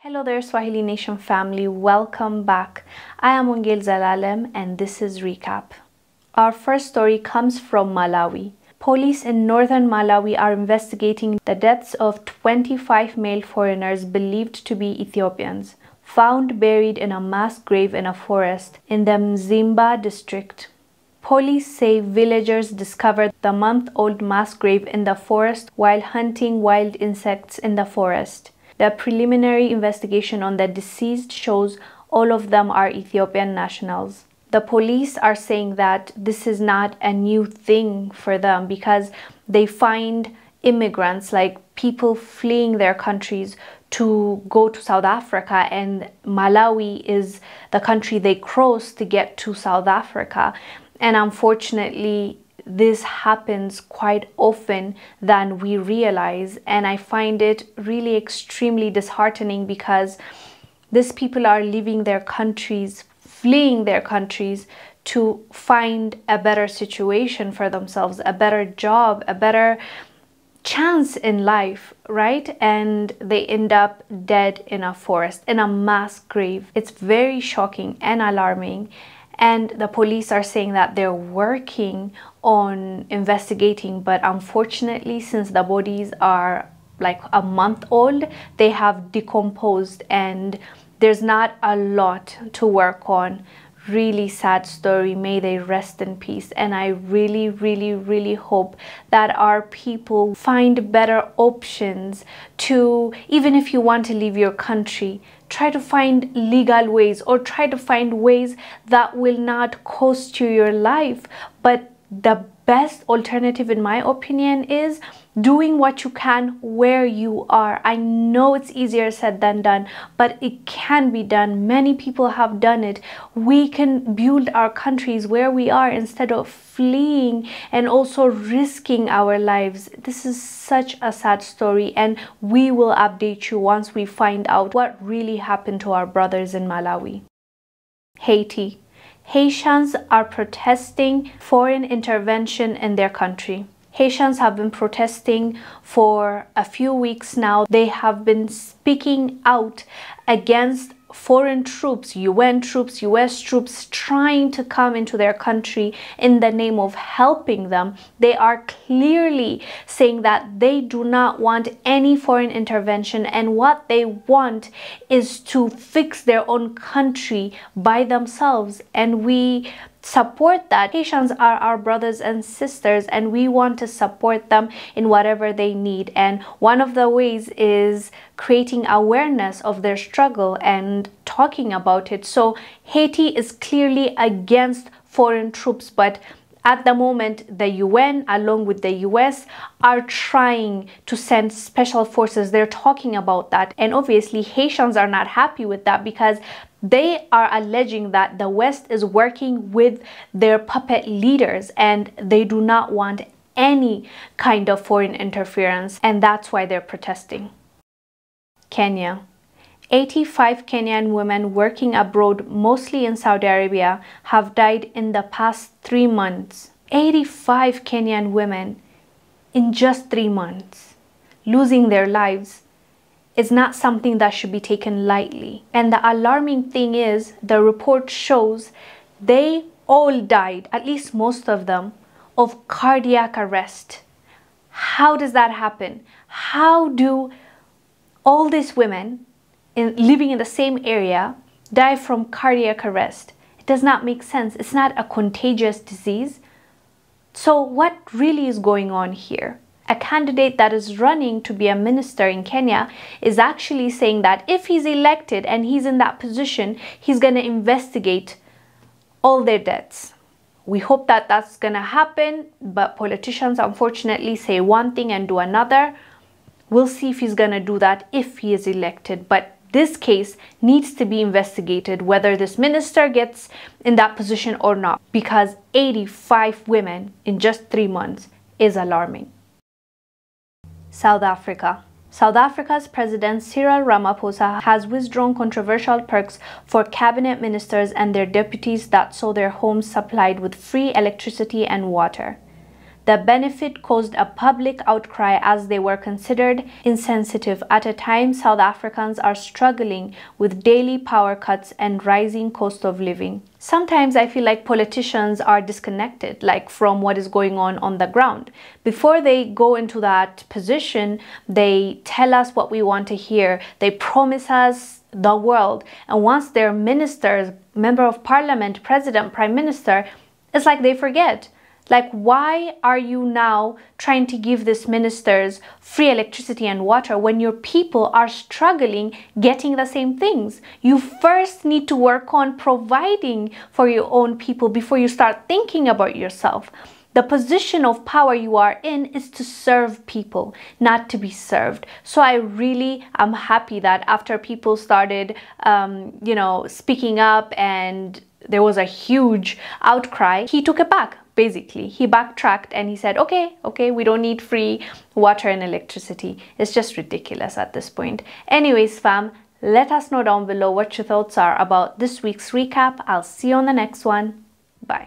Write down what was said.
Hello there, Swahili Nation family. Welcome back. I am Wangel Zalalem and this is Recap. Our first story comes from Malawi. Police in northern Malawi are investigating the deaths of 25 male foreigners believed to be Ethiopians, found buried in a mass grave in a forest in the Mzimba district. Police say villagers discovered the month-old mass grave in the forest while hunting wild insects in the forest. The preliminary investigation on the deceased shows all of them are Ethiopian nationals. The police are saying that this is not a new thing for them because they find immigrants, like people fleeing their countries to go to South Africa, and Malawi is the country they cross to get to South Africa. And unfortunately, this happens quite often than we realize, and I find it really extremely disheartening because these people are leaving their countries, fleeing their countries to find a better situation for themselves, a better job, a better chance in life, right? And they end up dead in a forest, in a mass grave. It's very shocking and alarming. And the police are saying that they're working on investigating, but unfortunately, since the bodies are like a month old, they have decomposed and there's not a lot to work on. Really sad story. May they rest in peace. And I really hope that our people find better options to, even if you want to leave your country, try to find legal ways or try to find ways that will not cost you your life. But the best alternative, in my opinion, is doing what you can where you are. I know it's easier said than done, but it can be done. Many people have done it. We can build our countries where we are instead of fleeing and also risking our lives. This is such a sad story, and we will update you once we find out what really happened to our brothers in Malawi. Haiti. Haitians are protesting foreign intervention in their country. Haitians have been protesting for a few weeks now. They have been speaking out against foreign troops, UN troops, US troops trying to come into their country in the name of helping them. They are clearly saying that they do not want any foreign intervention, and what they want is to fix their own country by themselves. And we support that. Haitians are our brothers and sisters, and we want to support them in whatever they need. And one of the ways is creating awareness of their struggle and talking about it. So Haiti is clearly against foreign troops, but at the moment, the UN, along with the US, are trying to send special forces. They're talking about that. And obviously, Haitians are not happy with that because they are alleging that the West is working with their puppet leaders and they do not want any kind of foreign interference. And that's why they're protesting. Kenya. 85 Kenyan women working abroad, mostly in Saudi Arabia, have died in the past 3 months. 85 Kenyan women in just 3 months. Losing their lives is not something that should be taken lightly. And the alarming thing is, the report shows they all died, at least most of them, of cardiac arrest. How does that happen? How do all these women living in the same area die from cardiac arrest? It does not make sense. It's not a contagious disease. So what really is going on here? A candidate that is running to be a minister in Kenya is actually saying that if he's elected and he's in that position, he's going to investigate all their deaths. We hope that that's going to happen, but politicians unfortunately say one thing and do another. We'll see if he's going to do that if he is elected. But this case needs to be investigated, whether this minister gets in that position or not, because 85 women in just 3 months is alarming. South Africa. South Africa's President Cyril Ramaphosa has withdrawn controversial perks for cabinet ministers and their deputies that saw their homes supplied with free electricity and water. The benefit caused a public outcry as they were considered insensitive at a time South Africans are struggling with daily power cuts and rising cost of living. Sometimes I feel like politicians are disconnected, like from what is going on the ground. Before they go into that position, they tell us what we want to hear. They promise us the world. And once they're ministers, member of parliament, president, prime minister, it's like they forget. Like, why are you now trying to give these ministers free electricity and water when your people are struggling getting the same things? You first need to work on providing for your own people before you start thinking about yourself. The position of power you are in is to serve people, not to be served. So I really am happy that after people started, speaking up and there was a huge outcry, he took it back. Basically, he backtracked and he said, okay, we don't need free water and electricity. It's just ridiculous at this point. Anyways, fam, let us know down below what your thoughts are about this week's recap. I'll see you on the next one. Bye.